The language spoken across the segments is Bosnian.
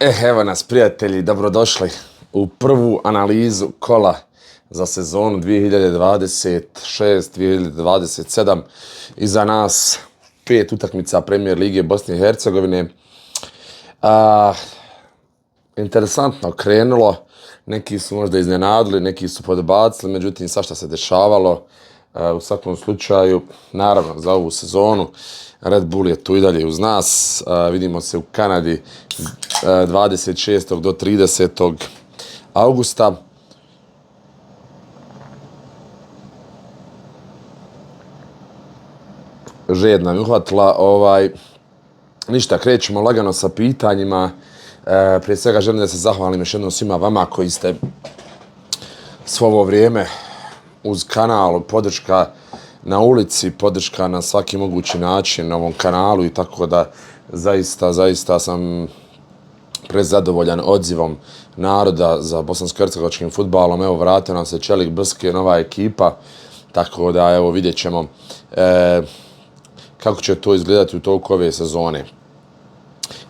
Evo nas prijatelji, dobrodošli u prvu analizu kola za sezonu 2026-2027. Iza nas 5 utakmica Premier Lige Bosne i Hercegovine. Interesantno krenulo, neki su možda iznenadili, neki su podbacili, međutim svašta se dešavalo. U svakom slučaju, naravno za ovu sezonu Red Bull je tu i dalje uz nas. Vidimo se u Kanadi 26. do 30. augusta. Žed nam je uhvatila. Ništa, krećemo lagano sa pitanjima. Prije svega želim da se zahvalim još jednom svima vama koji ste svo ovo vrijeme uz kanal, podrška na ulici, podrška na svaki mogući način na ovom kanalu i tako da zaista sam prezadovoljan odzivom naroda za bosansko-hercegovačkim fudbalom. Evo, vratio nam se Čelik Brske, nova ekipa, tako da evo vidjet ćemo kako će to izgledati u toku ove sezone.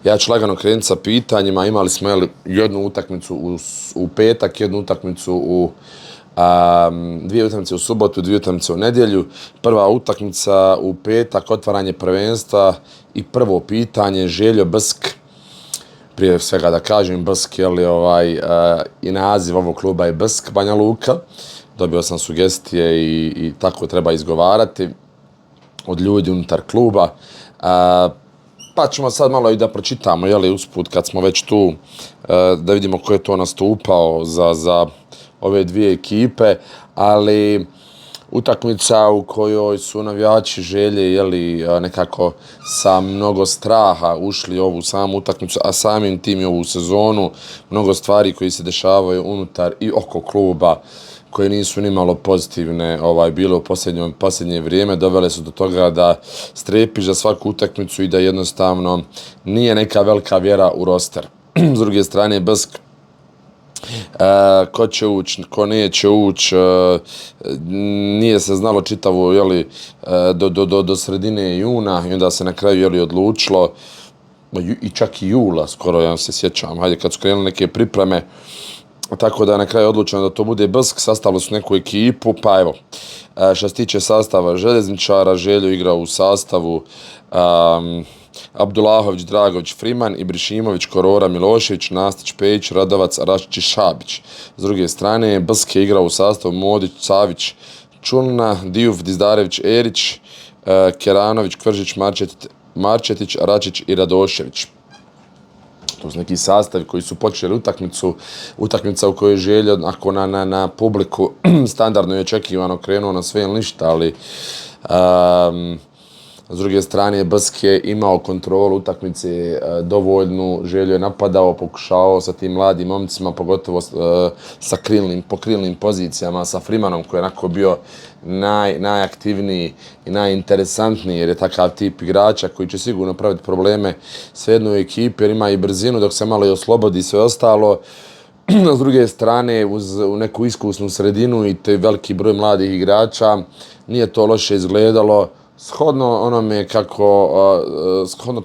Ja ću lagano krenuti sa pitanjima. Imali smo jednu utakmicu u petak, jednu utakmicu dvije utakmice u subotu, dvije utakmice u nedjelju. Prva utakmica u petak, otvaranje prvenstva i prvo pitanje, Željo Brsk. Prije svega da kažem Brsk, i naziv ovog kluba je Brsk, Banja Luka. Dobio sam sugestije i tako treba izgovarati od ljudi unutar kluba. Pa ćemo sad malo i da pročitamo, usput kad smo već tu, da vidimo ko je to nastupao za ove dvije ekipe, ali utakmica u kojoj su navijači Želje nekako sa mnogo straha ušli u ovu samu utakmicu, a samim tim i ovu sezonu, mnogo stvari koji se dešavaju unutar i oko kluba koje nisu ni malo pozitivne bile u posljednje vrijeme, dovele su do toga da strepiš za svaku utakmicu i da jednostavno nije neka velika vjera u roster. S druge strane, Brsk, ko će ući, ko neće ući, nije se znalo čitavo do sredine juna i onda se na kraju odlučilo, i čak i jula skoro, ja se sjećam, kad su krenule neke pripreme, tako da je na kraju odlučeno da to bude Brsk. Sastavili su neku ekipu, pa evo, što se tiče sastava željezničara, Željo igra u sastavu Abdulahović, Dragović, Friman, Ibrišimović, Korora, Milošević, Nastić, Pejić, Radovac, Raščić, Šabić. S druge strane, Brsk je igrao u sastavu Modić, Savić, Čulna, Dijuf, Dizdarević, Erić, Keranović, Kvržić, Marčetić, Račić i Radošević. To su neki sastavi koji su počeli utakmica u kojoj je Željo na publiku standardno i očekivano krenuo na sve ili ništa, ali s druge strane Brsk je imao kontrolu utakmice dovoljnu, Željo je napadao, pokušao sa tim mladim momcima, pogotovo sa po krilnim pozicijama, sa Frimanom koji je onako bio najaktivniji i najinteresantniji jer je takav tip igrača koji će sigurno praviti probleme svejednoj ekipi jer ima i brzinu dok se malo i oslobodi sve ostalo. S druge strane, uz neku iskusnu sredinu i te veliki broj mladih igrača, nije to loše izgledalo, shodno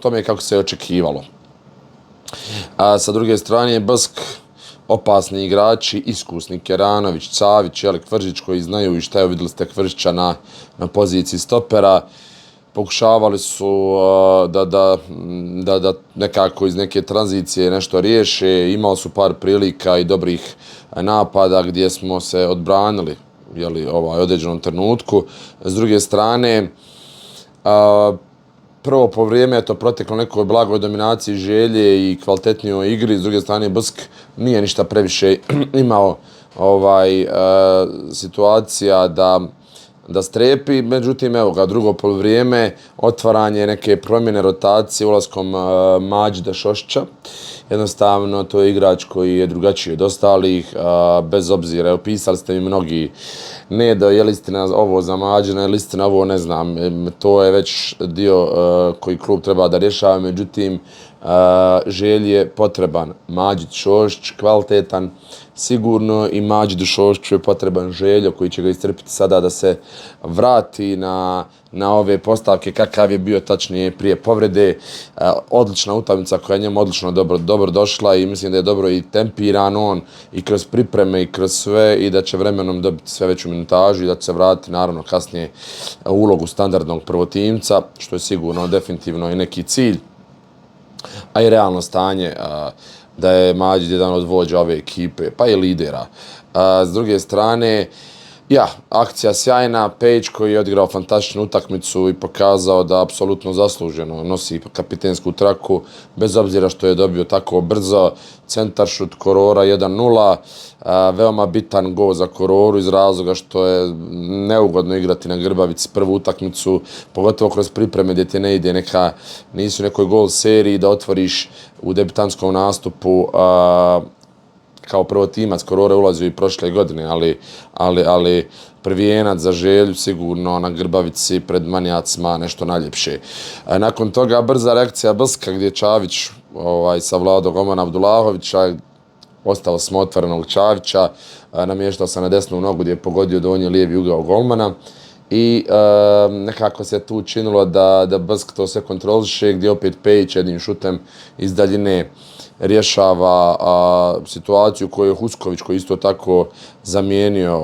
tome kako se očekivalo. A sa druge strane, Brsk, opasni igrači, iskusni Keranović, Savić, Kvržić koji znaju i šta je, vidjeli ste Kvržića na poziciji stopera, pokušavali su da nekako iz neke tranzicije nešto riješe, imali su par prilika i dobrih napada gdje smo se odbranili u određenom trenutku. S druge strane, prvo po vrijeme je to proteklo nekoj blagoj dominaciji Želje i kvalitetnijoj igri, s druge strane Brsk nije ništa previše imao situacija da strepi, međutim evo ga drugo poluvrijeme, otvaranje neke promjene rotacije ulaskom Mađida Šošća. Jednostavno to je igrač koji je drugačiji od ostalih, bez obzira, opisali ste mi mnogi, ne da je listina ovo za Mađina, je listina ovo, ne znam, to je već dio koji klub treba da rješava, međutim Želji je potreban Mađid Šošć, kvalitetan, sigurno i Mađidu Šošću je potreban Željo koji će ga iscrpiti sada da se vrati na ove postavke kakav je bio tačnije prije povrede. Odlična utakmica koja je njemu odlično dobro došla i mislim da je dobro i tempiran on i kroz pripreme i kroz sve i da će vremenom dobiti sve veću minutažu i da će se vratiti naravno kasnije u ulogu standardnog prvotimca, što je sigurno definitivno i neki cilj, a i realno stanje da je Mađid jedan od vođa ove ekipe, pa i lidera. S druge strane, akcija sjajna, Page koji je odigrao fantastičnu utakmicu i pokazao da apsolutno zasluženo nosi kapitensku traku, bez obzira što je dobio tako brzo, centar šut Korora 1-0, veoma bitan gol za Kororu iz razloga što je neugodno igrati na Grbavici prvu utakmicu, pogotovo kroz pripreme gdje ti ne ide nisi u nekoj gol seriji da otvoriš u debitantskom nastupu, kao prvotimac. Korora ulazio i prošle godine, ali prvijenac za Želju sigurno na Grbavici pred manijacima nešto najljepše. Nakon toga brza reakcija Brska gdje je Čavić savladao golmana Abdullahovića, ostalo smo otvorenog Čavića, namještao se na desnu nogu gdje je pogodio donji lijevi ugao golmana i nekako se tu učinilo da Brsk to sve kontroliše, gdje opet Pejić jednim šutem iz daljine rješava situaciju koju je Husković, koji isto tako zamijenio,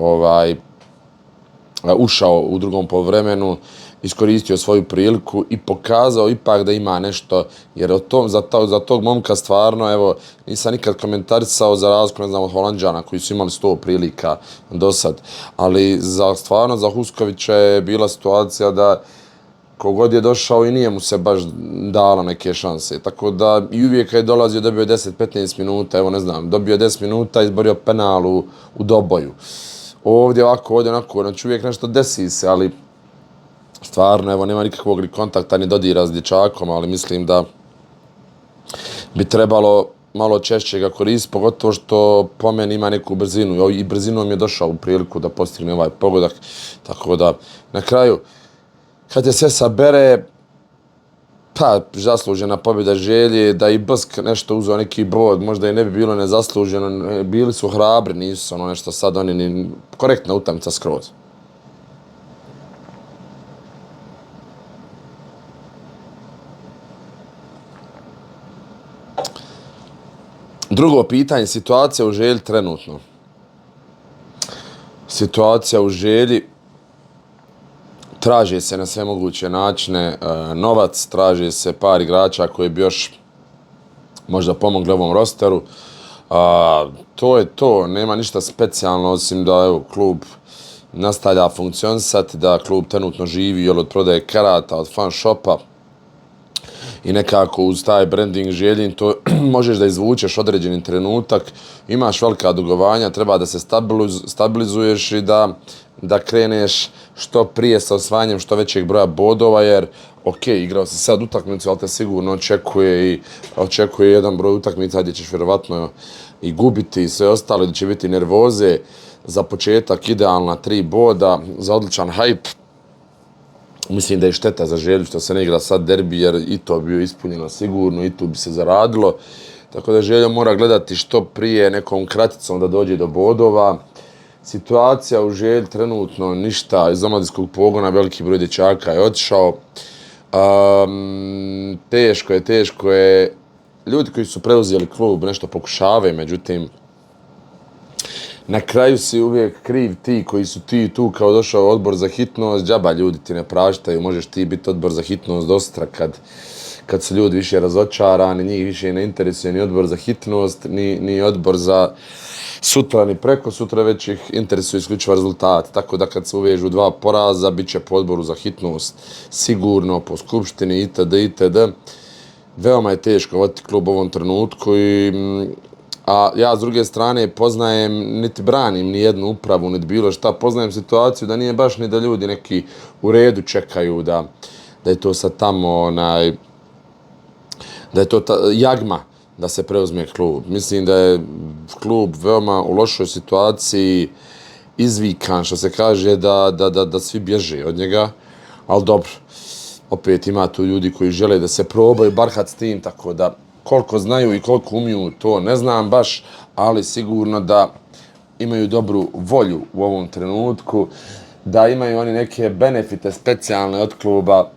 ušao u drugom poluvremenu, iskoristio svoju priliku i pokazao ipak da ima nešto, jer za tog momka stvarno, evo, nisam nikad komentarisao za razliku, ne znam, od Holanđana koji su imali 100 prilika do sad, ali stvarno za Huskovića je bila situacija da kogod je došao i nije mu se baš dalo neke šanse. Tako da i uvijek kad je dolazio dobio 10-15 minuta, evo ne znam, dobio 10 minuta, izborio penal u doboju. Ovdje onako, znači uvijek nešto desi se, ali stvarno, evo, nema nikakvog kontakta ni dodira s dječakom, ali mislim da bi trebalo malo češće ga koristiti, pogotovo što po meni ima neku brzinu i brzinom je došao u priliku da postigne ovaj pogodak. Tako da, na kraju, kad je sve sabere, pa zaslužena pobjeda Želje, da i Brsk nešto uzeo neki bod, možda i ne bi bilo nezasluženo, bili su hrabri, nisu nešto sad oni ni korektna utakmica skroz. Drugo pitanje, situacija u Želji trenutno. Situacija u Želji, traže se na sve moguće načine novac, traže se par igrača koji bi još možda pomogli ovom rosteru. To je to, nema ništa specijalno osim da evo, klub nastavlja funkcionisati, da klub trenutno živi od prodaje karata, od fan shopa i nekako uz taj branding Željin to možeš da izvučeš određeni trenutak, imaš velika dugovanja, treba da se stabilizuješ i da kreneš što prije sa osvajanjem što većeg broja bodova, jer igrao si sad utakmicu, ali te sigurno očekuje jedan broj utakmica gdje ćeš vjerovatno i gubiti i sve ostalo, gdje će biti nervoze. Za početak idealna 3 boda, za odličan hype. Mislim da je šteta za Želju što se ne igra sad derbi, jer i to bi bio ispunjeno sigurno, i tu bi se zaradilo. Tako da Želja mora gledati što prije nekom kraticom da dođe do bodova. Situacija u Želji trenutno ništa, iz omladinskog pogona veliki broj dječaka je otišao. Teško je. Ljudi koji su preuzeli klub nešto pokušavaju, međutim, na kraju si uvijek kriv ti koji su ti tu kao došao odbor za hitnost, džaba ljudi ti ne praštaju, možeš ti biti odbor za hitnost dosta kad su ljudi više razočarani, njih više ne interesuje ni odbor za hitnost, ni odbor za sutra, ni preko sutra, već ih interesuje isključivo rezultat. Tako da kad se uvežu 2 poraza, bit će po odboru za hitnost sigurno, po skupštini itd. Veoma je teško voditi klub u ovom trenutku a ja s druge strane poznajem, niti branim ni jednu upravu, niti bilo šta, poznajem situaciju da nije baš ni da ljudi neki u redu čekaju da je to sad tamo da je to jagma da se preuzme klub. Mislim da je klub veoma u lošoj situaciji, izvikan, što se kaže, da svi bježe od njega, ali dobro, opet ima tu ljudi koji žele da se probaju barhat s tim, tako da koliko znaju i koliko umiju, to ne znam baš, ali sigurno da imaju dobru volju u ovom trenutku, da imaju oni neke benefite specijalne od kluba,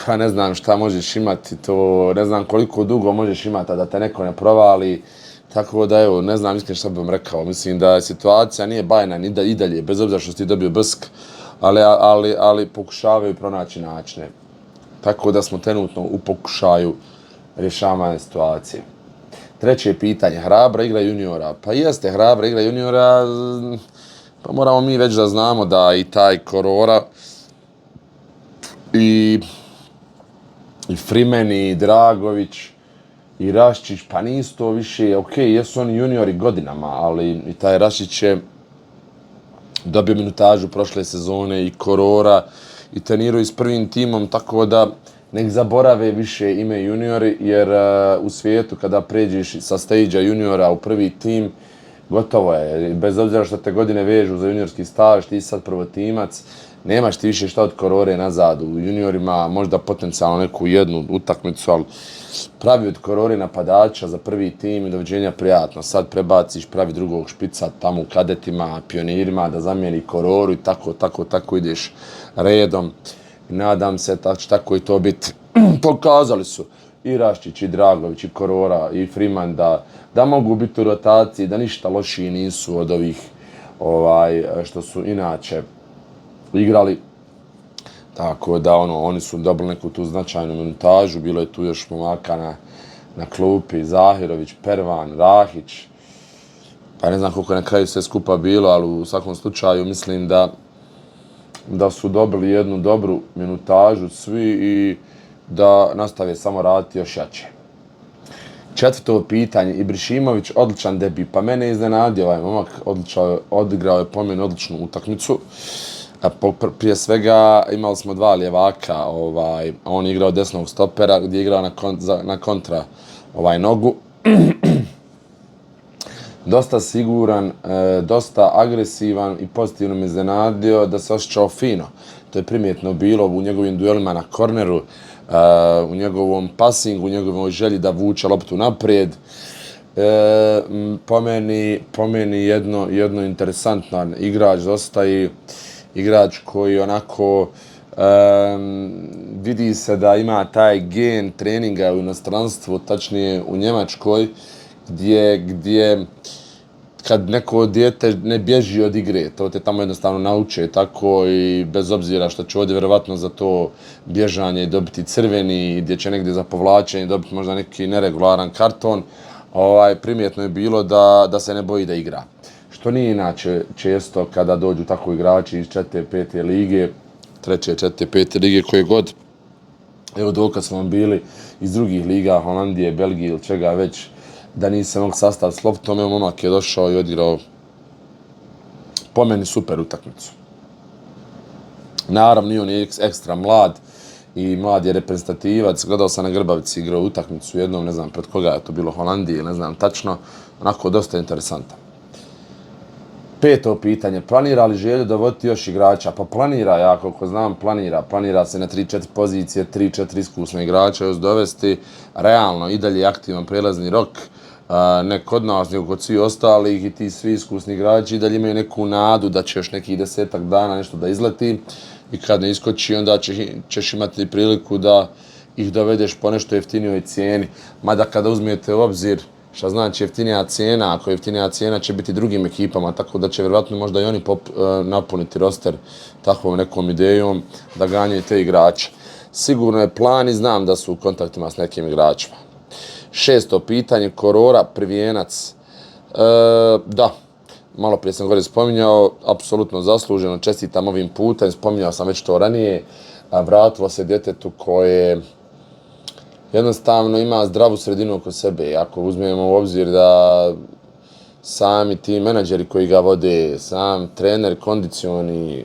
pa ne znam šta možeš imati, to ne znam koliko dugo možeš imati, a da te neko ne provali, tako da evo, ne znam iskreno šta bih vam rekao, mislim da situacija nije bajna ni i dalje, bez obzira što si dobio Brsk, ali pokušavaju pronaći načine. Tako da smo trenutno u pokušaju rješavanja situacije. Treće pitanje, hrabra igra juniora. Pa jeste, hrabra igra juniora, pa moramo mi već da znamo da i taj Korora i Freeman i Dragović i Raščić, pa nisu to više, jesu oni juniori godinama, ali i taj Raščić je dobio minutažu prošle sezone i Korora i treniraju s prvim timom, tako da nek zaborave više ime juniori, jer u svijetu kada pređeš sa stage-a juniora u prvi tim, gotovo je. Bez obzira što te godine vežu za juniorski staž, ti sad prvotimac, nemaš ti više šta od Korore nazad. U juniorima možda potencijalno neku jednu utakmicu, ali pravi od Korore napadača za prvi tim i doviđenja prijatno. Sad prebaciš, pravi drugog špica tamo u kadetima, pionirima, da zamijeni Kororu i tako ideš redom. I nadam se da će tako i to biti. Pokazali su i Raščić, i Dragović, i Korora, i Freeman da mogu biti u rotaciji, da ništa lošiji nisu od ovih što su inače igrali. Tako da oni su dobili neku tu značajnu minutažu, bilo je tu još momaka na klupi, Zahirović, Pervan, Rahić, pa ne znam koliko je na kraju sve skupa bilo, ali u svakom slučaju mislim da su dobili jednu dobru minutažu svi i da nastave samo raditi još jače. Četvrto pitanje, Ibrišimović, odličan debut, pa mene je iznenadio ovaj momak, odigrao je po meni odličnu utakmicu. Prije svega imali smo dva ljevaka, on je igrao desnog stopera gdje je igrao na kontra nogu. Dosta siguran, dosta agresivan i pozitivno me iznenadio da se osjećao fino. To je primjetno bilo u njegovim duelima na korneru, u njegovom pasingu, u njegovoj želji da vuče loptu naprijed. Po meni jedno interesantan igrač, dosta i igrač koji onako vidi se da ima taj gen treninga u inostranstvu, tačnije u Njemačkoj, gdje kad neko dijete ne bježi od igre, to te tamo jednostavno nauče tako i bez obzira što će ovdje vjerovatno za to bježanje dobiti crveni, gdje će negdje za povlačenje dobiti možda neki neregularan karton, primjetno je bilo da se ne boji da igra. Što nije inače često kada dođu tako igrači iz 4. 5. lige, 3. 4. 5. lige, koje god. Evo dokad smo bili iz drugih liga, Holandije, Belgije ili čega već, da nisam mogu sastav s loptom, evo momak je došao i odigrao po meni super utakmicu. Naravno, nije on je ekstra mlad i mlad je reprezentativac. Gledao sam na Grbavici, igrao utakmicu jednom, ne znam pred koga je to bilo, Holandije, ne znam tačno, onako dosta interesantan. Peto pitanje, planira li Željo dovoditi još igrača? Pa planira, ja koliko znam, planira se na 3-4 pozicije, 3-4 iskusne igrača još dovesti, realno i dalje aktivan prelazni rok, ne kod nas, nego kod svih ostalih i ti svi iskusni igrači i dalje imaju neku nadu da će još nekih 10 dana nešto da izleti i kad ne iskoči onda ćeš imati priliku da ih dovedeš po nešto jeftinijoj cijeni, mada kada uzmete u obzir šta znači jeftinija cijena, ako je jeftinija cijena će biti drugim ekipama, tako da će vjerovatno možda i oni napuniti roster takvom nekom idejom da ganjaju te igrače. Sigurno je plan i znam da su u kontaktima s nekim igračima. Šesto pitanje, Korora, prvijenac. Da, malo prije sam gore spominjao, apsolutno zasluženo, čestitam ovim putem, spominjao sam već to ranije, vratilo se djetetu koje jednostavno ima zdravu sredinu oko sebe. Ako uzmemo u obzir da sami ti menadžeri koji ga vode, sam trener, kondicioni,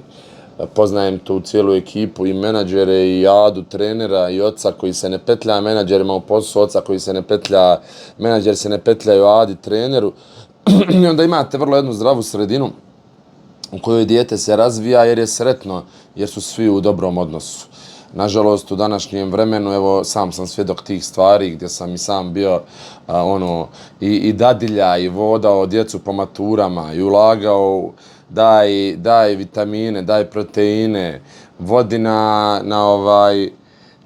poznajem tu cijelu ekipu i menadžere i Adu, trenera i oca koji se ne petlja menadžerima u poslu, oca koji se ne petlja, menadžer se ne petljaju Adi, treneru. I onda imate vrlo jednu zdravu sredinu u kojoj dijete se razvija jer je sretno, jer su svi u dobrom odnosu. Nažalost, u današnjem vremenu, evo, sam svjedok tih stvari gdje sam i sam bio i dadilja i vodao djecu po maturama i ulagao daj vitamine, daj proteine, vodi na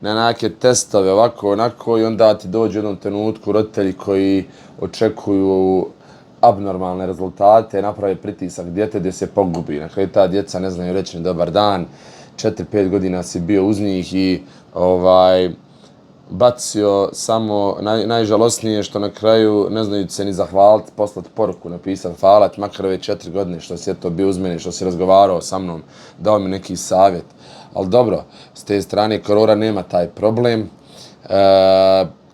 neke testove, ovako, onako, i onda ti dođe u jednom trenutku roditelji koji očekuju abnormalne rezultate, naprave pritisak dijete gdje se pogubi. Na kraju ta djeca ne znaju reći ni dobar dan, 4-5 godina si bio uz njih i bacio samo najžalosnije što na kraju ne znaju se ni zahvaliti, poslati poruku, napisati hvala ti makar ove 4 godine što si eto bio uz mene, što si razgovarao sa mnom, dao mi neki savjet. Ali dobro, s te strane korona nema taj problem.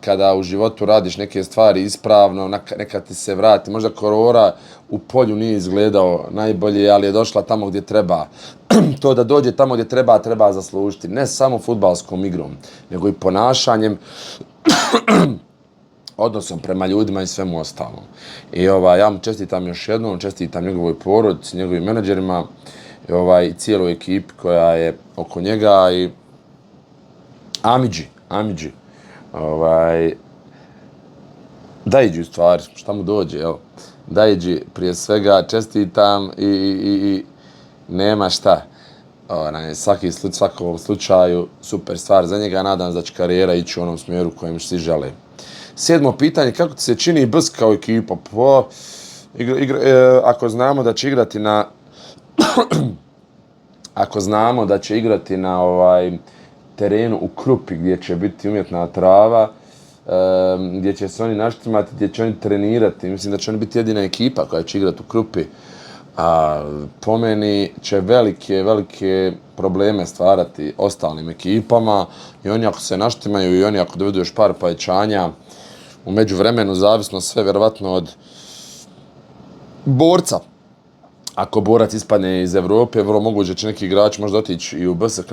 Kada u životu radiš neke stvari ispravno, neka ti se vrati. Možda korona u polju nije izgledao najbolje, ali je došla tamo gdje treba. To da dođe tamo gdje treba zaslužiti. Ne samo fudbalskom igrom, nego i ponašanjem, odnosom prema ljudima i svemu ostalom. I ja mu čestitam još jednom, čestitam njegovoj porodici, njegovim menadžerima i cijeloj ekipi koja je oko njega i Amidži. Dajiđi u stvari, šta mu dođe, evo. Dajiđi prije svega čestitam i nema šta. Svakom slučaju super stvar za njega, nadam se da će karijera ići u onom smjeru u kojem svi žele. 7. pitanje, kako ti se čini BS kao ekipa? Ako znamo da će igrati na terenu u Krupi gdje će biti umjetna trava, gdje će se oni naštimati, gdje će oni trenirati. Mislim da će oni biti jedina ekipa koja će igrati u Krupi. A po meni će velike probleme stvarati ostalim ekipama i oni ako se naštimaju i oni ako dovedu još par pojačanja u međuvremenu, zavisno sve vjerovatno od borca. Ako borac ispadne iz Evrope, vrlo moguće će neki igrač možda otići i u BSK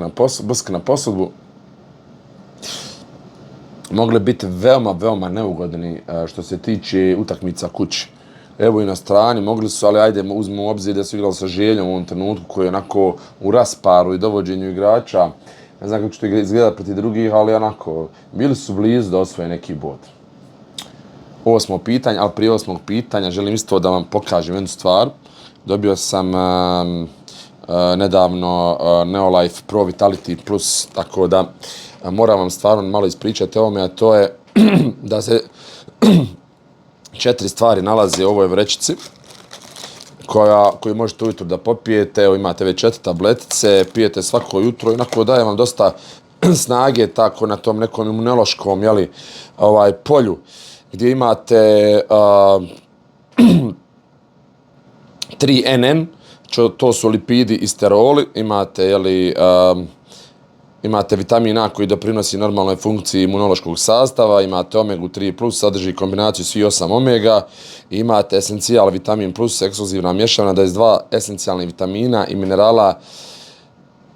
na posudbu. Mogli biti veoma neugodni što se tiče utakmica kući. Evo i na strani, mogli su, ali ajde uzmemo u obzir da su igrali sa Željom u ovom trenutku koji je onako u rasparu i dovođenju igrača. Ne znam kako će to izgledati protiv drugih, ali onako, bili su blizu da osvoje neki bod. 8. pitanje, ali prije 8. pitanja želim isto da vam pokažem jednu stvar. Dobio sam nedavno Neolife Pro Vitality Plus, tako da moram vam stvarno malo ispričati o ovome, a to je da se 4 stvari nalaze u ovoj vrećici koju možete ujutro da popijete. Evo, imate već 4 tabletice, pijete svako jutro i onako daje vam dosta snage tako na tom nekom imunološkom polju gdje imate 3NN, to su lipidi i steroli, imate vitamin A koji doprinosi normalnoj funkciji imunološkog sastava, imate omegu 3+, sadrži kombinaciju svih 8 omega, imate esencijal vitamin plus, ekskluzivna mješavina 22 esencijalnih vitamina i minerala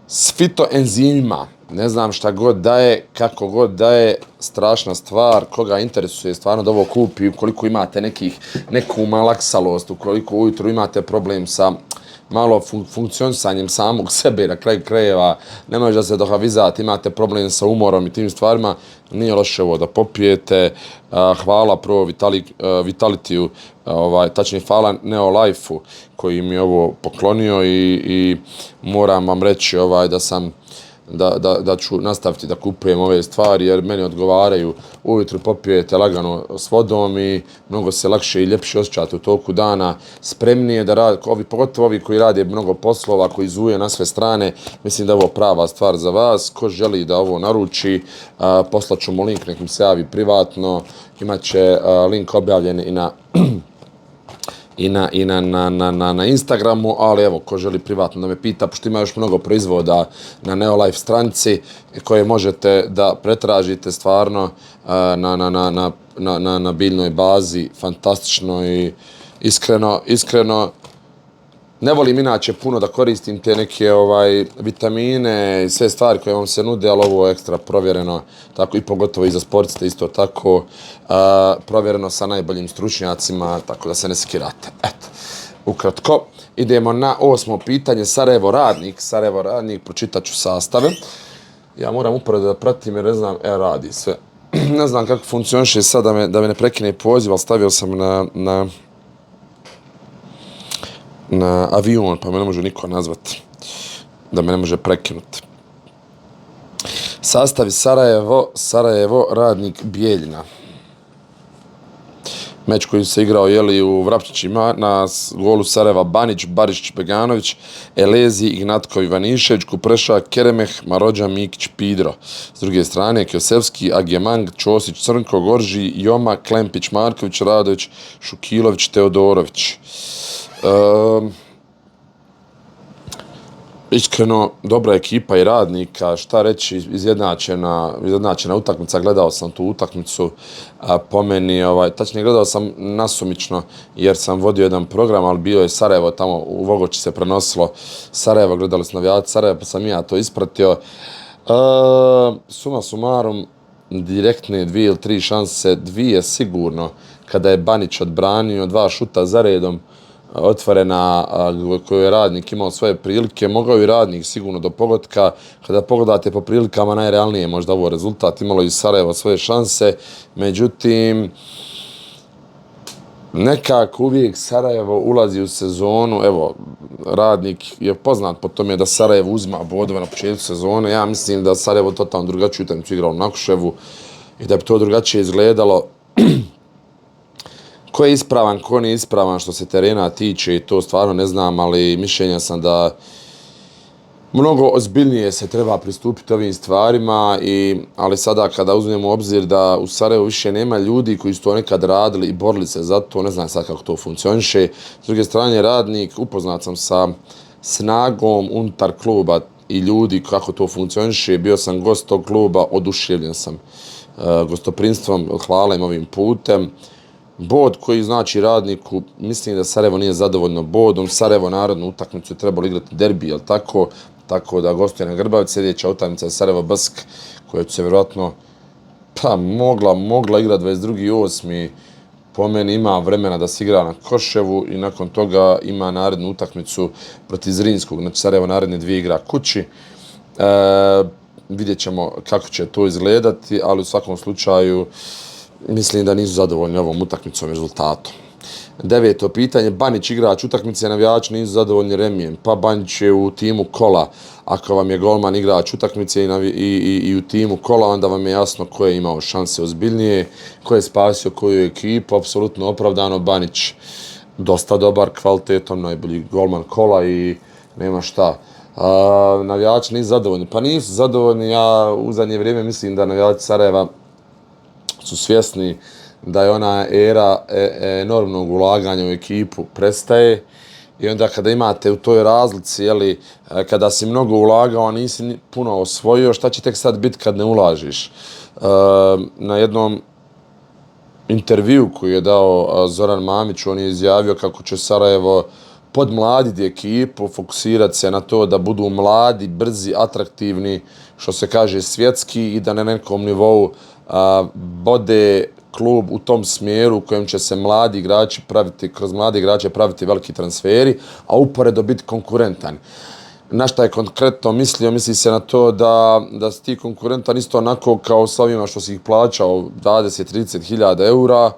s fitoenzimima. Ne znam šta god daje, kako god daje, strašna stvar, koga interesuje stvarno da ovo kupi, ukoliko imate neku malaksalost, ukoliko ujutro imate problem sa malo funkcionisanjem samog sebe, na kraju krajeva, ne može da se dohavizati, imate problem sa umorom i tim stvarima, nije loše ovo da popijete. Hvala Pro Vitalityu, tačnije hvala Neolife-u koji mi je ovo poklonio i moram vam reći da ću nastaviti da kupujem ove stvari jer meni odgovaraju. Ujutro popijete lagano s vodom i mnogo se lakše i ljepše osjećate u toku dana, spremnije da rade, pogotovo ovi koji rade mnogo poslova, koji zuje na sve strane. Mislim da je ovo prava stvar za vas. Ko želi da ovo naruči, poslaću mu link, nek mi se javi privatno, imat će link objavljen na Instagramu, ali evo, ko želi privatno da me pita, pošto ima još mnogo proizvoda na Neolife stranici koje možete da pretražite stvarno na biljnoj bazi, fantastično i iskreno. Ne volim inače puno da koristim te neke vitamine i sve stvari koje vam se nude, ali ovo je ekstra provjereno, tako i pogotovo i za sportiste isto tako provjereno sa najboljim stručnjacima, tako da se ne skirate. Eto, ukratko, idemo na 8. pitanje. Sarajevo Radnik, pročitat ću sastave. Ja moram upravo da pratim jer ne znam, radi sve. Ne znam kako funkcioniše sad da me ne prekine poziv, ali stavio sam na avion, pa me ne može niko nazvati. Da me ne može prekinuti. Sastavi Sarajevo, Radnik, Bijeljina. Meč koji se igrao u Vrapčićima na golu Sarajeva Banić, Barišić, Beganović, Elezi, Ignatko, Ivanišević, Kupreša, Keremeh, Marođa, Mikić, Pidro. S druge strane, Kjosevski, Agemang, Ćosić, Crnko, Gorži, Joma, Klempić, Marković, Radović, Šukilović, Teodorović. Iskreno, dobra ekipa i Radnika, šta reći, izjednačena utakmica, gledao sam tu utakmicu, po meni, tačnije gledao sam nasumično jer sam vodio jedan program, ali bio je Sarajevo tamo, u Vogoći se prenosilo Sarajevo, gledali su navijači Sarajeva, pa sam ja to ispratio. Suma sumarum, direktne 2 ili 3 šanse, 2 sigurno, kada je Banić odbranio 2 šuta za redom, otvorena koju je Radnik imao svoje prilike, mogao i Radnik sigurno do pogotka. Kada pogledate po prilikama, najrealnije možda ovo rezultat, imalo i Sarajevo svoje šanse, međutim nekako uvijek Sarajevo ulazi u sezonu, evo, Radnik je poznat po tome da Sarajevo uzima bodove na početku sezone, ja mislim da Sarajevo totalno drugačiju utakmicu igralo u Nakuševu i da bi to drugačije izgledalo. Ko je ispravan, ko nije ispravan što se terena tiče, to stvarno ne znam, ali mišljenja sam da mnogo ozbiljnije se treba pristupiti ovim stvarima, ali sada kada uzmemo u obzir da u Sarajevu više nema ljudi koji su to nekad radili i borili se za to, ne znam sad kako to funkcioniše. S druge strane, Radnik, upoznat sam sa snagom unutar kluba i ljudi kako to funkcioniše, bio sam gost tog kluba, oduševljen sam gostoprinstvom, hvala im ovim putem. Bod koji znači Radniku, mislim da Sarajevo nije zadovoljno bodom, Sarajevo narodnu utakmicu je trebalo igrati derbi, jel tako? Tako da gostuje na Grbavici, sljedeća utakmica je Sarajevo Bask, koja će se vjerojatno mogla igrati 22.8. Po meni ima vremena da se igra na Koševu i nakon toga ima narednu utakmicu protiv Zrinskog, znači Sarajevo naredne 2 igra kući. Vidjet ćemo kako će to izgledati, ali u svakom slučaju mislim da nisu zadovoljni ovom utakmicom i rezultatom. 9. pitanje, Banić igrač utakmice, navijači nisu zadovoljni remijem, pa Banić je u timu Kola. Ako vam je golman igrač utakmice i u timu Kola, onda vam je jasno ko je imao šanse ozbiljnije, ko je spasio koju ekipu, apsolutno opravdano. Banić dosta dobar, kvalitetom, najbolji golman Kola i nema šta. Navijači nisu zadovoljni, pa nisu zadovoljni, ja u zadnje vrijeme mislim da navijači Sarajeva su svjesni da je ona era enormnog ulaganja u ekipu prestaje i onda kada imate u toj razlici, kada si mnogo ulagao, a nisi puno osvojio, šta će tek sad biti kad ne ulažiš? Na jednom intervju koji je dao Zoran Mamić, on je izjavio kako će Sarajevo podmladiti ekipu, fokusirati se na to da budu mladi, brzi, atraktivni, što se kaže svjetski, i da na nekom nivou bode klub u tom smjeru u kojem će se mladi igrači praviti, kroz mladi igrače praviti veliki transferi, a uporedo biti konkurentan. Na šta je konkretno mislio? Misli se na to da si ti konkurentan isto onako kao sa ovima što si ih plaćao 20-30 hiljada eura,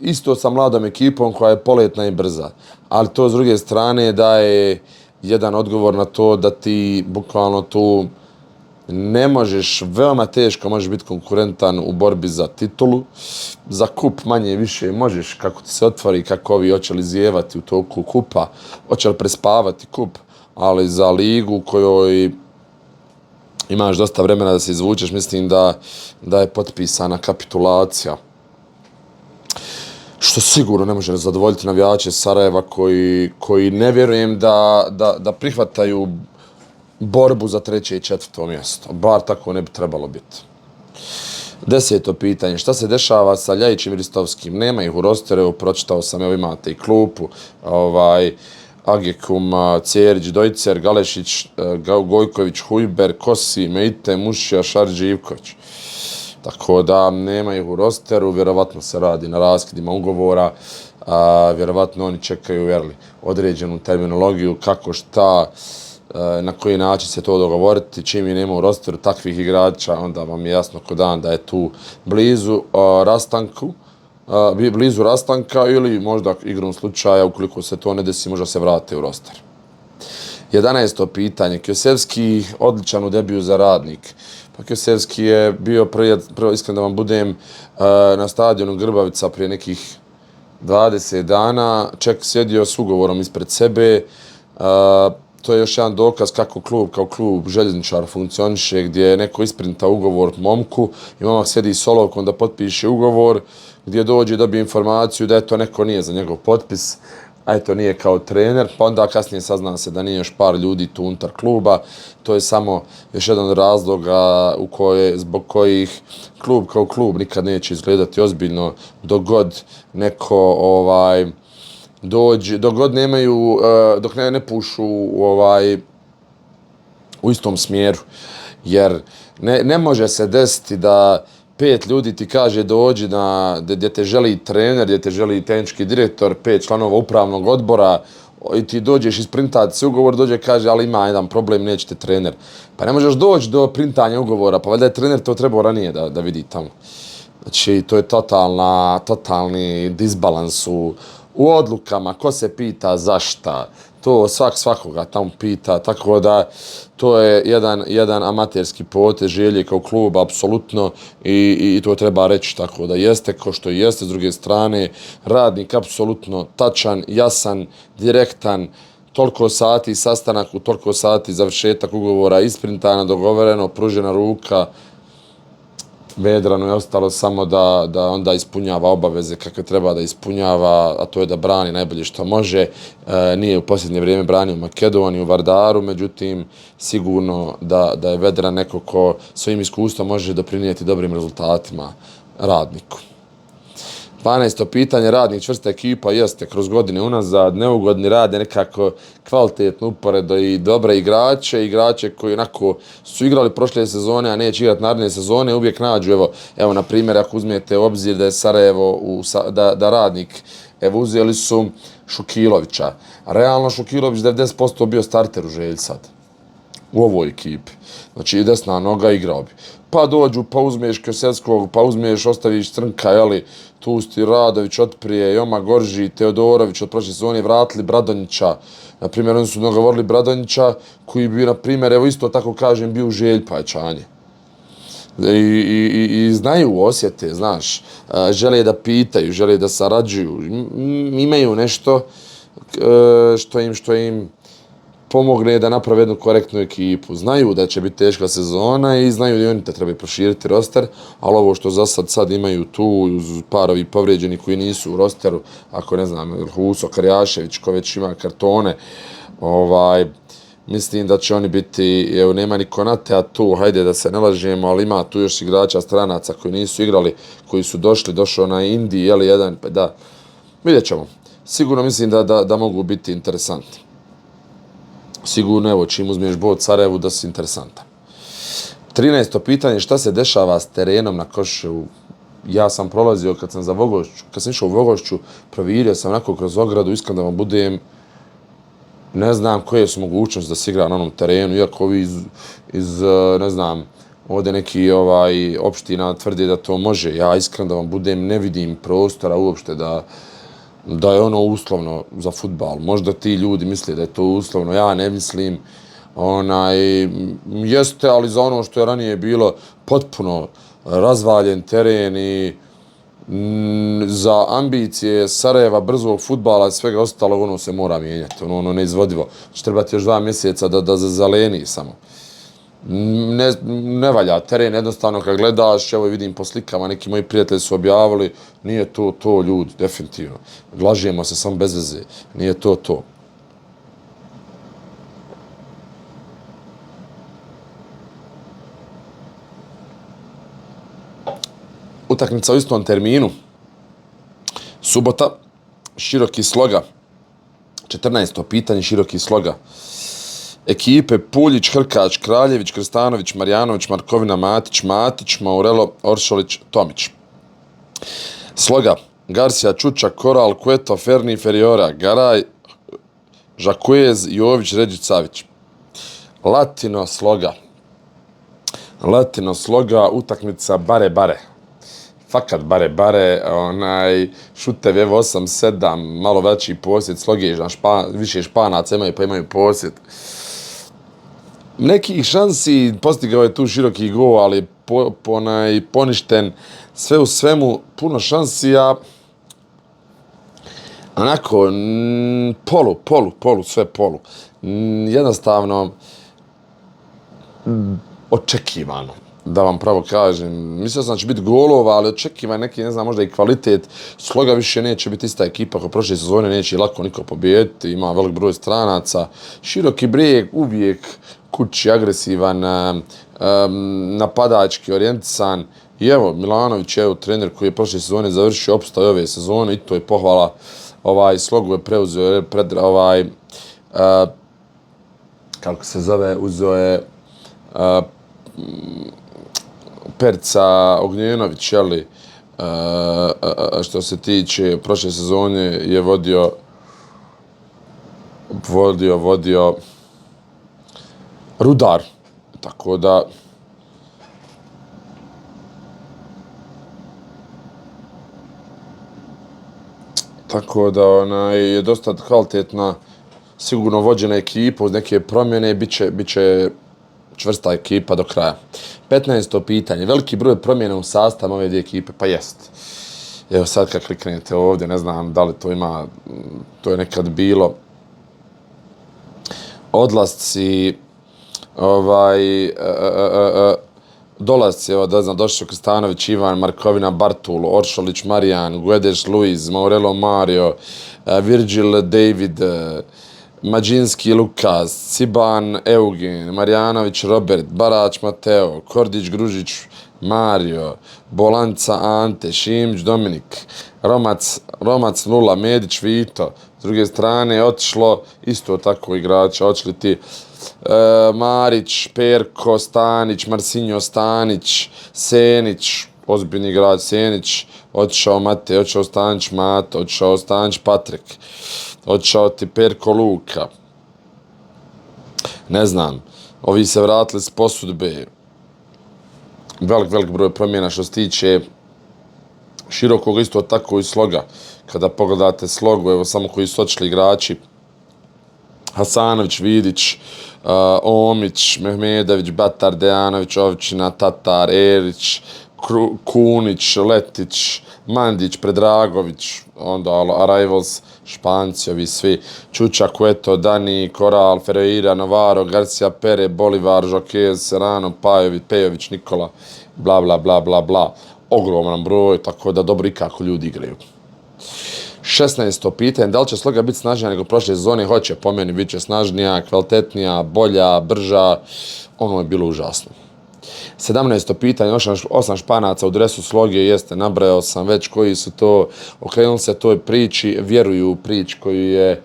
isto sa mladom ekipom koja je poletna i brza. Ali to s druge strane daje jedan odgovor na to da ti bukvalno tu ne možeš, veoma teško možeš biti konkurentan u borbi za titulu. Za kup manje više možeš, kako ti se otvori, kako ovi hoće li zijevati u toku kupa, hoće li prespavati kup, ali za ligu u kojoj imaš dosta vremena da se izvučeš, mislim da je potpisana kapitulacija. Što sigurno ne može zadovoljiti navijače Sarajeva koji ne vjerujem da prihvataju borbu za 3. i 4. mjesto. Bar tako ne bi trebalo biti. 10. pitanje. Šta se dešava sa Ljajićem i Ristovskim? Nema ih u rosteru, pročitao sam, evo imate i klupu. Agekum, Cjerić, Dojcer, Galešić, Gojković, Hujber, Kosi, Meite, Mušija, Šarđi, Ivković. Tako da nema ih u rosteru, vjerovatno se radi na raskidima ugovora, vjerovatno oni čekaju određenu terminologiju, kako šta. na koji način se to dogovoriti, čim je nema u rosteru takvih igrača, onda vam je jasno ko dan da je tu blizu blizu rastanka ili možda igrom slučaja, ukoliko se to ne desi, možda se vrate u roster. 11. pitanje. Kjosevski odličan u debiju za Radnik. Pa Kjosevski je bio prvo iskren da vam budem na stadionu Grbavica prije nekih 20 dana. Ček sjedio s ugovorom ispred sebe. To je još jedan dokaz kako klub kao klub željezničar funkcioniše, gdje je neko isprinta ugovor momku i momak sjedi s olovkom da potpiše ugovor, gdje dođe i dobije informaciju da to neko nije za njegov potpis, a eto nije kao trener, pa onda kasnije sazna se da nije još par ljudi tu unutar kluba. To je samo još jedan od razloga zbog kojih klub kao klub nikad neće izgledati ozbiljno dok god neko dođe, dok god nemaju, dok ne pušu u istom smjeru. Jer ne može se desiti da 5 ljudi ti kaže dođi gdje te želi trener, gdje te želi tehnički direktor, 5 članova upravnog odbora i ti dođeš isprintati se ugovor, dođe kaže ali ima jedan problem, nećete trener. Pa ne možeš doći do printanja ugovora, pa valjda je trener to trebao ranije da vidi tamo. Znači to je totalni disbalans u odlukama, ko se pita zašta, to svakoga tamo pita, tako da to je jedan amaterski potez Želje kao klub, apsolutno, i to treba reći, tako da jeste ko što jeste. S druge strane, Radnik apsolutno tačan, jasan, direktan, toliko sati sastanak, u toliko sati završetak ugovora, isprintana, dogovoreno, pružena ruka. Vedranu je ostalo samo da onda ispunjava obaveze kakve treba da ispunjava, a to je da brani najbolje što može. Nije u posljednje vrijeme branio Makedoniju, Vardaru, međutim sigurno da je Vedran neko ko svojim iskustvom može doprinijeti dobrim rezultatima Radniku. 12. pitanje. Radnik čvrsta ekipa, jeste kroz godine unazad, neugodni rade nekako kvalitetno uporedo i dobre igrače koji onako su igrali prošle sezone, a neće igrati naredne sezone, uvijek nađu, evo na primjer, ako uzmete u obzir da je Sarajevo, da Radnik, evo uzeli su Šukilovića. Realno Šukilović 90% bio starter u Želji sad, u ovoj ekipi. Znači i desna noga igrao bi. Pa dođu, pa uzmeš Kjosevskog, pa uzmeš, ostaviš Crnka, tu sti Radović otprije, Joma Gorži, Teodorović od prošle sezone, vratili Bradonjića. Naprimjer, oni su dogovorili Bradonjića, koji bi, naprimjer, evo isto tako kažem, bio u Želji pojačanje. I znaju, osjete, znaš, žele da pitaju, žele da sarađuju, imaju nešto što im pomogne da naprave jednu korektnu ekipu. Znaju da će biti teška sezona i znaju da oni te trebaju proširiti roster, ali ovo što za sad imaju tu, par ovih povrijeđeni koji nisu u rosteru, ako ne znam, Huso, Karjašević, ko već ima kartone, mislim da će oni biti, evo nema ni Konate, a tu, hajde da se ne lažemo, ali ima tu još igrača stranaca koji nisu igrali, koji su došao na Indiji, jedan, da, vidjet ćemo. Sigurno mislim da mogu biti interesantni. Sigurno, evo, čim uzmeš bod Sarajevu, da si interesantan. 13. pitanje, šta se dešava s terenom na Koševu? Ja sam prolazio kad sam išao u Vogošću, provirio sam onako kroz ogradu, iskreno da vam budem, ne znam koje su mogućnosti da se igra na onom terenu, iako ovi iz ne znam, ovdje neki opština tvrde da to može. Ja iskreno da vam budem, ne vidim prostora uopšte da je ono uslovno za fudbal. Možda ti ljudi misle da je to uslovno, ja ne mislim. Jeste, ali za ono što je ranije bilo potpuno razvaljen teren i za ambicije Sarajeva, brzog fudbala i svega ostalog, ono se mora mijenjati. Ono neizvodivo. Će trebati još 2 mjeseca da zeleni samo. Ne valja teren, jednostavno kad gledaš, evo vidim po slikama, neki moji prijatelji su objavili, nije to ljudi, definitivno. Glažujemo se samo bez veze, nije to. Utakmica u istom terminu, subota, Široki Sloga, 14. pitanje, Široki Sloga. Ekipe Puljić, Hrkač, Kraljević, Krstanović, Marjanović, Markovina, Matić, Maurelo, Oršolić, Tomić. Sloga, Garcia, Čučak, Koral, Cueto, Ferni, Feriora, Garaj, Žakuez, Jović, Ređić, Savić. Latino sloga, utakmica bare. Fakat bare, šutev evo 8-7, malo veći posjed, sloge, više Španaca imaju pa imaju posjed. Nekih šansi, postigao je tu široki gol, ali poništen, sve u svemu, puno šansi, a onako, sve polu. Jednostavno, očekivano, da vam pravo kažem. Mislio sam da će biti golova, ali očekivan neki, ne znam, možda i kvalitet. Sloga više neće biti ista ekipa kao prošle sezone, neće lako niko pobijediti, ima velik broj stranaca. Široki brijeg, uvijek kući, agresivan, napadački, orijentisan. I evo, Milanović je trener koji je prošle sezone završio, opstao ove sezone i to je pohvala. Slogu je preuzeo, kako se zove, uzeo je Perca Ognjenović, jeli, što se tiče prošle sezone je vodio Rudar, tako da je dosta kvalitetna, sigurno vođena ekipa uz neke promjene, bit će čvrsta ekipa do kraja. 15. pitanje. Veliki broj promjena u sastavu ove dvije ekipe, pa jest. Evo sad kad kliknete ovdje, ne znam da li to ima, to je nekad bilo. Odlasci, dolasci, evo da znam, došao Krstanović, Ivan, Markovina, Bartul, Oršolić, Marijan, Guedes, Luiz, Maurelo, Mario, Virgil, David, Mađinski, Lukas, Ciban, Eugen, Marjanović, Robert, Barać, Mateo, Kordić, Gružić, Mario, Bolanca, Ante, Šimić, Dominik, Romac, Nula, Medić, Vito. S druge strane, otišlo isto tako igrača, otišli ti Marić, Perko, Stanić, Marsinjo, Stanić, Senić, ozbiljni igrač Senić, otišao Mate, otišao Stanić Mato, otišao Stanić Patrik, otišao ti Perko Luka. Ne znam, ovi se vratili s posudbe. Velik broj promjena što se tiče širokog isto tako i sloga. Kada pogledate slogu, evo samo koji su otišli igrači, Hasanović, Vidić, Omić, Mehmedović, Batar, Dejanović, Ovčina, Tatar, Erić, Kunić, Letić, Mandić, Predragović, onda Arrivals, Španci, ovi svi, Čuča, Cueto, Dani, Koral, Ferreira, Navarro, Garcia, Pere, Bolivar, Joquez, Serrano, Pejović, Nikola, bla. Ogroman broj, tako da dobro i kako ljudi igraju. 16. pitanje, da li će Sloga biti snažnija nego prošle sezone? Hoće, po meni, bit će snažnija, kvalitetnija, bolja, brža. Ono je bilo užasno. 17. pitanje, 8 Španaca u dresu Sloge, jeste, nabrajao sam već koji su to, okrenuli se toj priči, vjeruju u prič koju je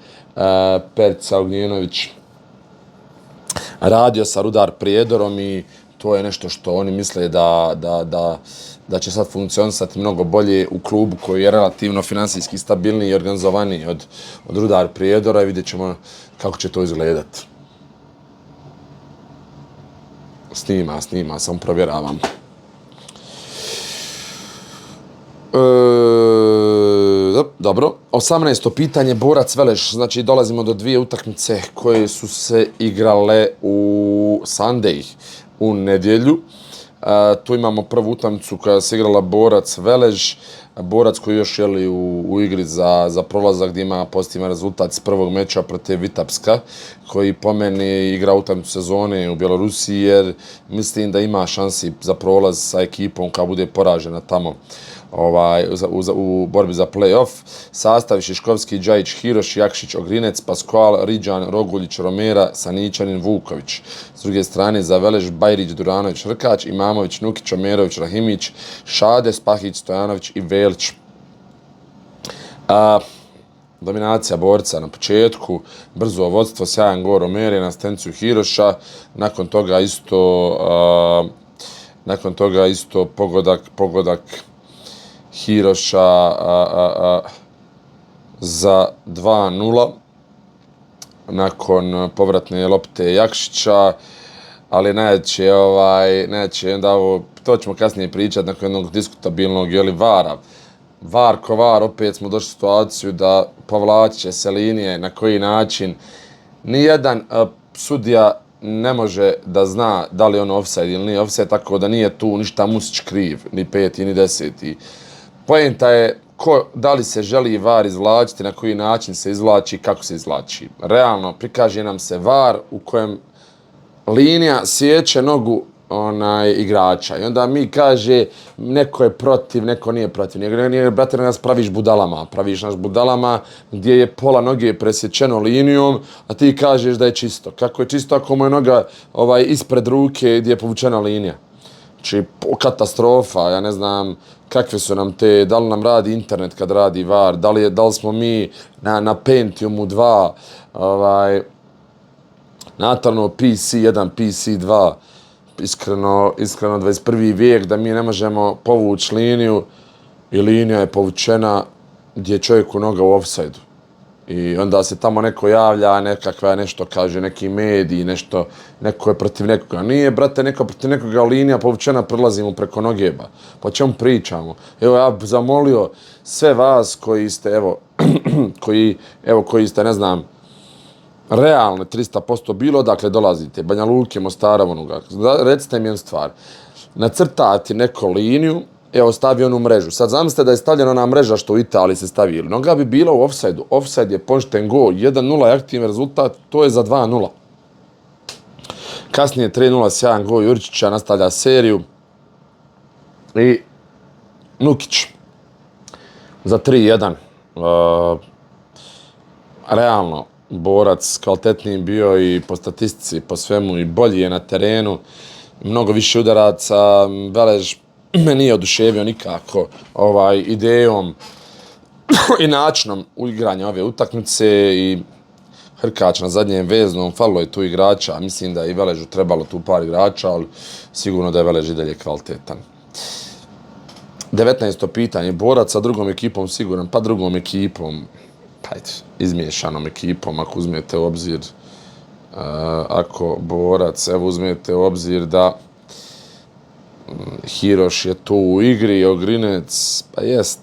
Perca Ognjenović radio sa Rudar Prijedorom i to je nešto što oni misle da će sad funkcionisati mnogo bolje u klubu koji je relativno finansijski stabilniji i organizovaniji od Rudar Prijedora i vidjet ćemo kako će to izgledati. Snima, samo provjeravam. Dobro, 18. pitanje, Borac Veleš, znači dolazimo do dvije utakmice koje su se igrale u Sunday, u nedjelju. Tu imamo prvu utakmicu koja se igrala Borac Velež, Borac koji još je u igri za prolazak gdje ima pozitivan rezultat s prvog meča protiv Vitebska, koji po meni igra utakmicu sezone u Bjelorusiji jer mislim da ima šansi za prolaz sa ekipom kad bude poražena tamo u borbi za play-off. Sastav Šiškovski, Džajić, Hiroš, Jakšić, Ogrinec, Pascual, Riđan, Roguljić, Romera, Saničanin, Vuković. S druge strane za Velež, Bajrić, Duranović, Rkač, Imamović, Nukić, Omerović, Rahimić, Šades, Pahić, Stojanović i Velić. Dominacija Borca na početku, brzo vodstvo, sjajan gol Romere na asistenciju Hiroša, nakon toga isto pogodak Hiroša za 2:0. nakon povratne lopte Jakšića, ali najjače onda ovo, to ćemo kasnije pričati nakon jednog diskutabilnog vara. VAR ko VAR, opet smo došli u situaciju da povlače se linije, na koji način. Nijedan sudija ne može da zna da li je ono ofsajd ili nije ofsajd, tako da nije tu ništa Musić kriv, ni 5. ni 10. Poenta je da li se želi VAR izvlačiti, na koji način se izvlači, kako se izvlači. Realno, prikaže nam se VAR u kojem linija sjeće nogu igrača. I onda mi kaže, neko je protiv, neko nije protiv. Nije, brate, nas praviš budalama. Praviš nas budalama gdje je pola noge presječeno linijom, a ti kažeš da je čisto. Kako je čisto ako mu je noga ispred ruke gdje je povučena linija? Znači, katastrofa, ja ne znam kakve su nam te, da li nam radi internet kad radi VAR, da li smo mi na Pentiumu 2, naravno PC1, PC2, iskreno 21. vijek da mi ne možemo povući liniju i linija je povučena gdje je čovjeku noga u ofsajdu. I onda se tamo neko javlja, nešto kaže, neki mediji, neko je protiv nekoga. Nije, brate, neko protiv nekoga linija povučena, prelazimo preko nogeba. Po čemu pričamo? Evo, ja bih zamolio sve vas koji ste, koji ste, ne znam, realno 300% bilo odakle dolazite, Banja Luke, Mostara, onoga. Recite mi jednu stvar. Nacrtati neku liniju, evo stavi onu mrežu. Sad zamislite da je stavljena ona mreža što u Italiji se stavi. Noga bi bila u ofsajdu. Ofsajd je pošten gol. 1-0 je aktivan rezultat, to je za 2-0. Kasnije 3-0, sjajan gol Juričića, nastavlja seriju. I Nukić za 3-1. Realno, borac kvalitetniji bio i po statistici, po svemu i bolji je na terenu. Mnogo više udaraca. Velež me nije oduševio nikako idejom i načinom igranja ove utakmice i Hrkač na zadnjem veznom, falilo je tu igrača, mislim da je i Veležu trebalo tu par igrača, ali sigurno da je Velež i dalje kvalitetan. 19. pitanje, borac sa drugom ekipom siguran, pa drugom ekipom, izmiješanom ekipom, ako uzmete u obzir, ako borac, evo uzmete u obzir da Hiroš je tu u igri, Ogrinec, pa jest.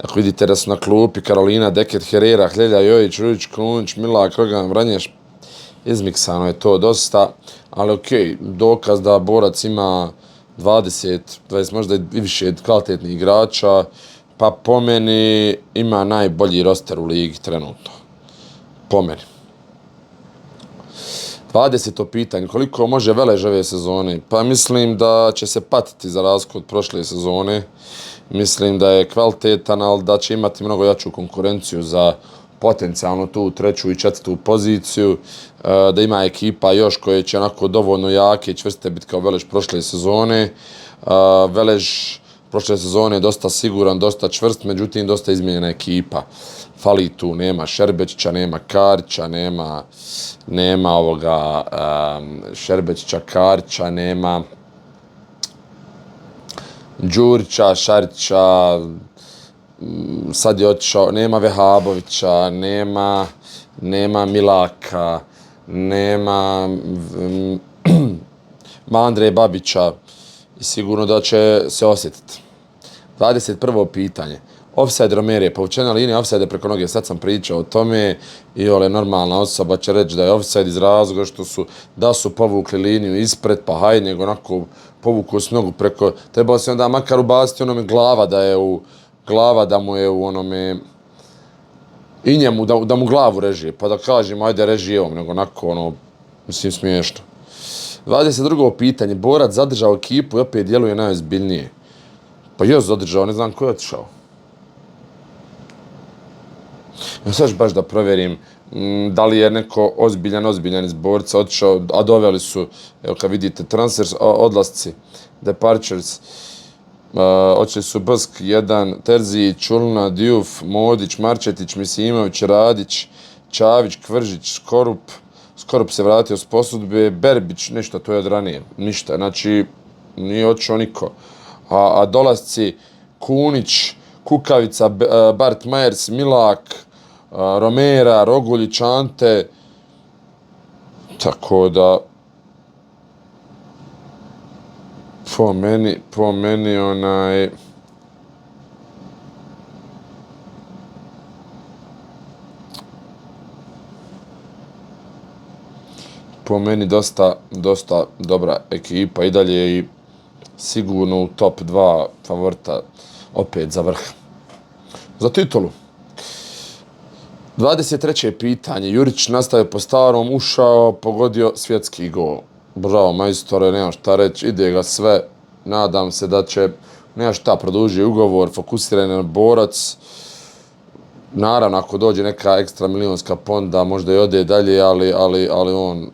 Ako vidite da su na klupi Karolina, Deket, Herrera, Hljelja, Jojić, Rujić, Krunić, Milak, Rogan, Vranješ, izmiksano je to dosta, ali okej, dokaz da borac ima 20, možda i više kvalitetnih igrača, pa po meni ima najbolji roster u ligi trenutno. Po meni. 20. pitanje, koliko može Velež ove sezone? Pa mislim da će se patiti za razliku od prošle sezone. Mislim da je kvalitetan, ali da će imati mnogo jaču konkurenciju za potencijalno tu 3. i 4. poziciju. Da ima ekipa još koje će onako dovoljno jake i čvrste biti kao Velež prošle sezone. Velež prošle sezone je dosta siguran, dosta čvrst, međutim dosta izmijenjena ekipa. Fali tu, nema Šerbečića, nema Karića, nema ovoga Šerbečića, Karića, nema Đurića, Šarića, sad je otišao, nema Vehabovića, nema Milaka, nema Andreja Babića i sigurno da će se osjetiti. 21. pitanje. Ofsajd Romerije, povučena linija ofsajda preko noge, sad sam pričao o tome i normalna osoba će reći da je ofsajd iz razloga da su povukli liniju ispred, pa hajde, nego onako povukao s nogu preko, trebao se onda makar ubaciti onome glava da mu je u onome i njemu, da mu glavu režije, pa da kažem, ajde režije ovom, nego onako, mislim, smiješno. 22. pitanje, borac zadržao ekipu i opet djeluje najozbiljnije. Pa još zadržao, ne znam ko je otišao. Ja sad baš da provjerim da li je neko ozbiljan iz borca otišao, a doveli su, evo kad vidite, transfers, odlasci, departures, otišli su Brsk, 1, Terzić, Čulna, Diouf, Modić, Marčetić, Misimović, Radić, Čavić, Kvržić, Skorup se vratio s posudbe, Berbić, nešto, to je od ranije, ništa, znači nije otišao niko. A dolasci Kunić, Kukavica, Bart Majers, Milak, Romera, Roguljić, Ante, Tako da, po meni po meni dosta dobra ekipa i dalje i sigurno u top 2 favorita opet za vrh. Za titulu. 23. pitanje. Jurić nastavio po starom, ušao, pogodio svjetski gol. Bravo, majstore, nema šta reći, ide ga sve. Nadam se da će, nema šta, produžiti ugovor, fokusiran na borac. Naravno, ako dođe neka ekstra milionska ponda, možda i ode dalje, ali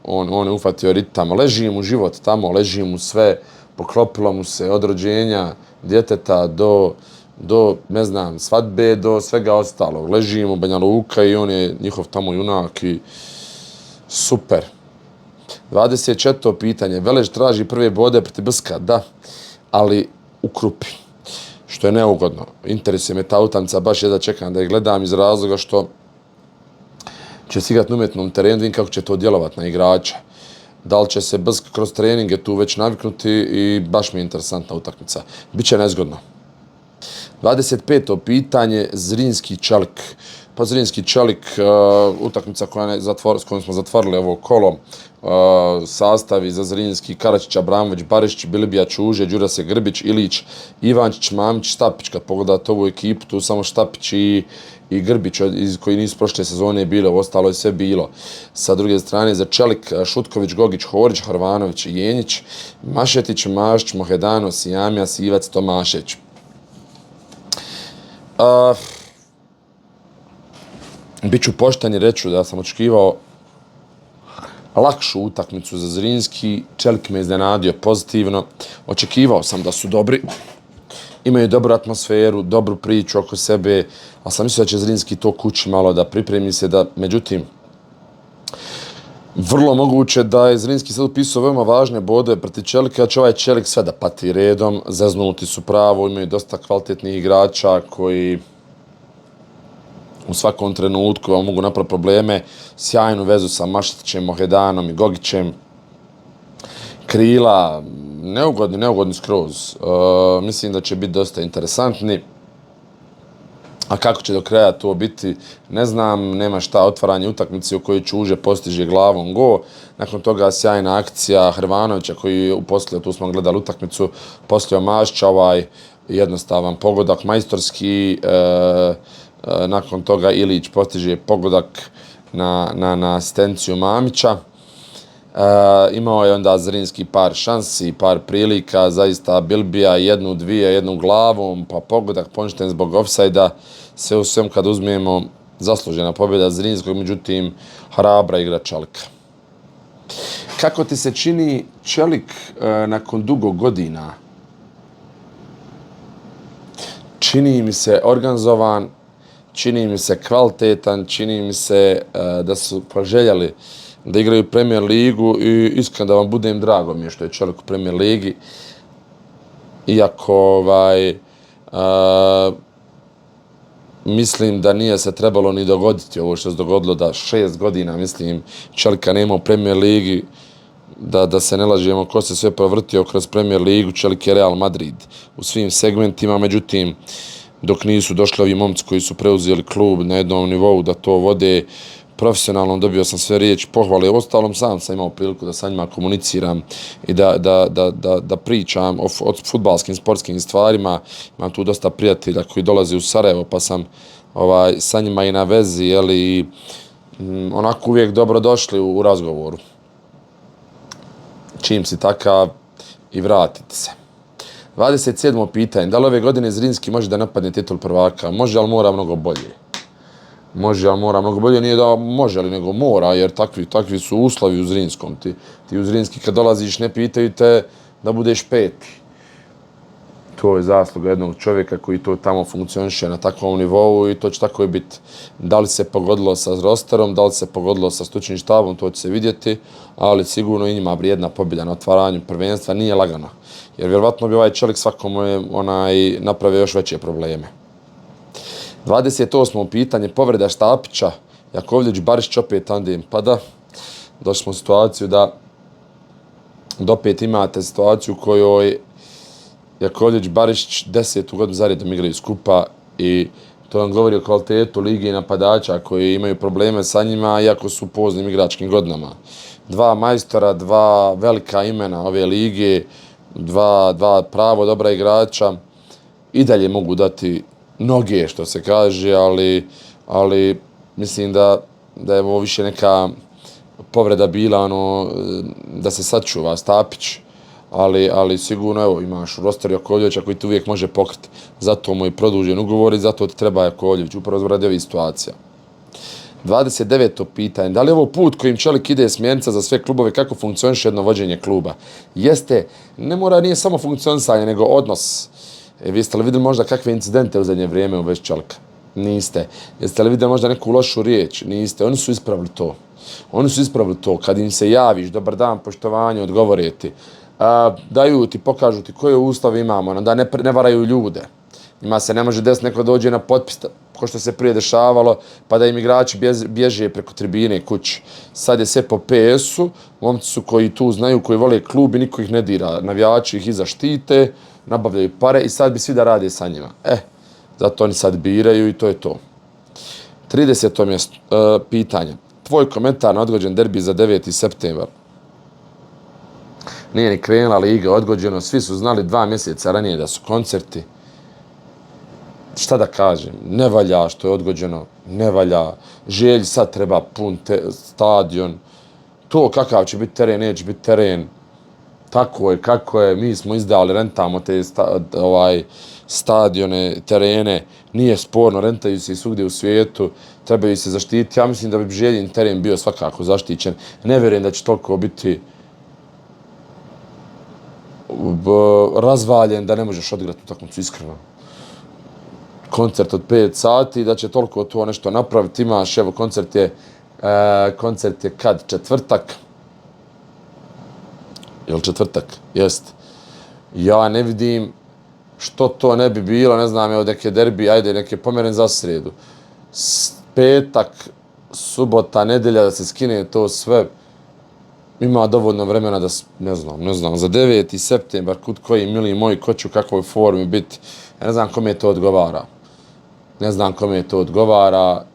on je ufatio ritam. Leži mu život tamo, leži mu sve, poklopilo mu se od rođenja djeteta do ne znam, svadbe, do svega ostalog. Leži mu Banja Luka i on je njihov tamo junak i super. 24. pitanje. Velež traži prve bode protiv Brska, da, ali u Krupi. Što je neugodno. Interesuje me ta utakmica, baš jedva čekam da je gledam iz razloga što će se igrati na umjetnom terenu, vidim kako će to djelovati na igrača. Da li će se Brsk kroz treninge tu već naviknuti i baš mi je interesantna utakmica. Biće nezgodno. 25. pitanje, Zrinski Čelik. Pa Zrinski Čelik, utakmica s kojom smo zatvorili ovo kolo, sastavi za Zrinski, Karačić, Abramović, Barišić, Bilibija, Čuže, Đurase, Grbić, Ilić, Ivančić, Mamić, Štapić. Kad pogledate ovu ekipu, tu samo Štapić i Grbić koji nisu prošle sezone bilo, ostalo je sve bilo. Sa druge strane za Čelik, Šutković, Gogić, Horić, Hrvanović, Jenić, Mašetić, Mašić, Mohedano, Sijamija, Sivac, Tomašević. Biću pošten i reću da sam očekivao lakšu utakmicu za Zrinski. Čelik me iznenadio pozitivno. Očekivao sam da su dobri. Imaju dobru atmosferu, dobru priču oko sebe, ali sam mislio da će Zrinski to kući malo da pripremi se da, međutim, vrlo moguće da je Zrinski sad upisao veoma važne bodove protiv Čelika, da će ovaj Čelik sve da pati redom, zeznuti su pravo, imaju dosta kvalitetnih igrača koji u svakom trenutku vam mogu napraviti probleme, sjajnu vezu sa Mašetićem, Mohedanom i Gogićem, krila, neugodni skroz. Mislim da će biti dosta interesantni. A kako će do kraja to biti, ne znam, nema šta, otvaranje utakmice u kojoj Čuže postiže glavom go. Nakon toga sjajna akcija Hrvanovića koji je uposlio, tu smo gledali utakmicu, poslio Mašića, jednostavan pogodak, majstorski. Nakon toga Ilić postiže pogodak na asistenciju Mamića. Imao je onda Zrinski par šansi, par prilika, zaista Bilbija, jednu, dvije, jednu glavom, pa pogodak poništen zbog ofsajda. Sve u svem kad uzmemo zaslužena pobjeda Zrinskog, međutim hrabra igra Čelika. Kako ti se čini Čelik nakon dugo godina? Čini mi se organizovan, čini mi se kvalitetan, čini mi se da su poželjeli da igraju Premier ligu i iskreno da vam budem drago mi je što je Čelik u Premier ligi. Iako mislim da nije se trebalo ni dogoditi ovo što se dogodilo da 6 godina, mislim, Čelika nema u Premier ligi, da se ne lažemo ko se sve provrtio kroz Premier ligu, Čelik je Real Madrid u svim segmentima, međutim, dok nisu došli ovi momci koji su preuzeli klub na jednom nivou da to vode profesionalno, dobio sam sve riječi, pohvale. Ostalom sam imao priliku da sa njima komuniciram i da pričam o fudbalskim, sportskim stvarima. Imam tu dosta prijatelja koji dolaze u Sarajevo, pa sam sa njima i na vezi, i onako uvijek dobro došli u razgovoru. Čim si takav i vratite se. 27. pitanje. Da li ove godine Zrinski može da napadne titul prvaka? Može, ali mora mnogo bolje. Može, ali mora mnogo bolje. Nije da može, ali nego mora, jer takvi su uslovi u Zrinskom. Ti u Zrinski kad dolaziš ne pitaju te da budeš peti. To je zasluga jednog čovjeka koji to tamo funkcioniše na takvom nivou i to će tako i biti. Da li se pogodilo sa rosterom, da li se pogodilo sa stručnim štabom, to će se vidjeti, ali sigurno i njima vrijedna pobjeda na otvaranju prvenstva nije lagano. Jer vjerovatno bi ovaj Čelik svakome napravio još veće probleme. 28. pitanje, povreda Štapića, Jakovljević, Barišić opet tandem. Pa da, došli smo u situaciju da opet imate situaciju u kojoj Jakovljević, Barišić 10. godinu zaredom igraju skupa i to vam govori o kvalitetu lige i napadača koji imaju probleme sa njima iako su u poznim igračkim godinama. Dva majstora, dva velika imena ove lige, dva pravo dobra igrača i dalje mogu dati noge, što se kaže, ali mislim da je ovo više neka povreda bila da se sačuva Stapić, ali sigurno evo imaš u rosteru Jakovljevića koji ti uvijek može pokriti. Zato mu je produžen ugovor i zato ti treba Jakovljević, upravo zbog ovih situacija. 29. pitanje. Da li je ovo put kojim Čelik ide smjernica za sve klubove kako funkcioniše jedno vođenje kluba? Jeste, nije samo funkcionisanje, nego odnos. Vi li vidjeli možda kakve incidente u zadnje vrijeme u vezi Čelika? Niste. Jeste li vidjeli možda neku lošu riječ? Niste. Oni su ispravili to. Kad im se javiš, dobar dan, poštovanje, odgovore ti. Daju ti, pokažu ti koje uslove imamo, da ne varaju ljude. Njima se ne može desiti neko dođe na potpis, ko što se prije dešavalo, pa da im igrači bježe preko tribine kući. Sad je sve po PS-u, momci su koji tu znaju, koji vole klub i niko ih ne dira. Navijači ih iza štite, nabavljaju pare i sad bi svi da rade sa njima. Zato oni sad biraju i to je to. 30. mjesto, pitanje. Tvoj komentar na odgođen derbi za 9. septembar. Nije ni krenula liga, odgođeno, svi su znali 2 mjeseca ranije da su koncerti. Šta da kažem, ne valja što je odgođeno, ne valja. Želj sad treba pun stadion. To kakav će biti teren, neće biti teren. Tako je, kako je, mi smo izdali, rentamo te stadione, terene, nije sporno, rentaju se i svugdje u svijetu, trebaju se zaštititi. Ja mislim da bi Željin teren bio svakako zaštićen. Ne vjerujem da će toliko biti razvaljen da ne možeš odigrati utakmicu, iskreno. Koncert od 5 sati, da će toliko to nešto napraviti. Imaš, evo, koncert je kad? Četvrtak? Jel četvrtak? Jest. Ja ne vidim što to ne bi bilo, ne znam, evo neke derbi, ajde, neke pomeren za sredu. Petak, subota, nedelja, da se skine to sve. Ima dovoljno vremena da, ne znam, za 9. septembar, kud koji, mili moji, ko će u kakvoj formi biti, ja ne znam kome to odgovara.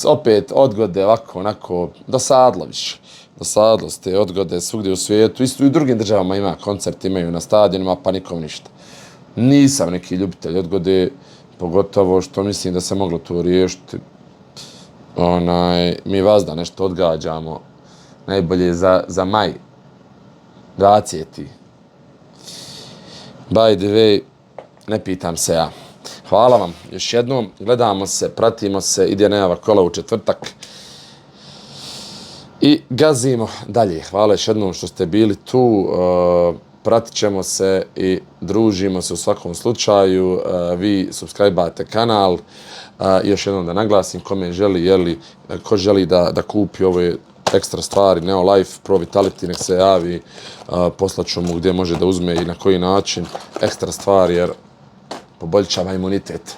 Opet odgode, ovako, onako, dosadlo više. Dosadlo ste odgode svugdje u svijetu. Isto i u drugim državama ima koncert, imaju na stadionima, pa nikom ništa. Nisam neki ljubitelj odgode, pogotovo što mislim da se moglo to riješiti. Mi vas da nešto odgađamo, najbolje za maj, 20. By the way, ne pitam se ja. Hvala vam još jednom, gledamo se, pratimo se, ide najava kola u četvrtak i gazimo dalje. Hvala još jednom što ste bili tu, pratit ćemo se i družimo se u svakom slučaju. Vi subscribe-ate kanal. Još jednom da naglasim, ko želi da kupi ove ekstra stvari, Neo Life, Pro Vitality, nek se javi, poslaću mu gdje može da uzme i na koji način ekstra stvari, jer poboljšava imunitet.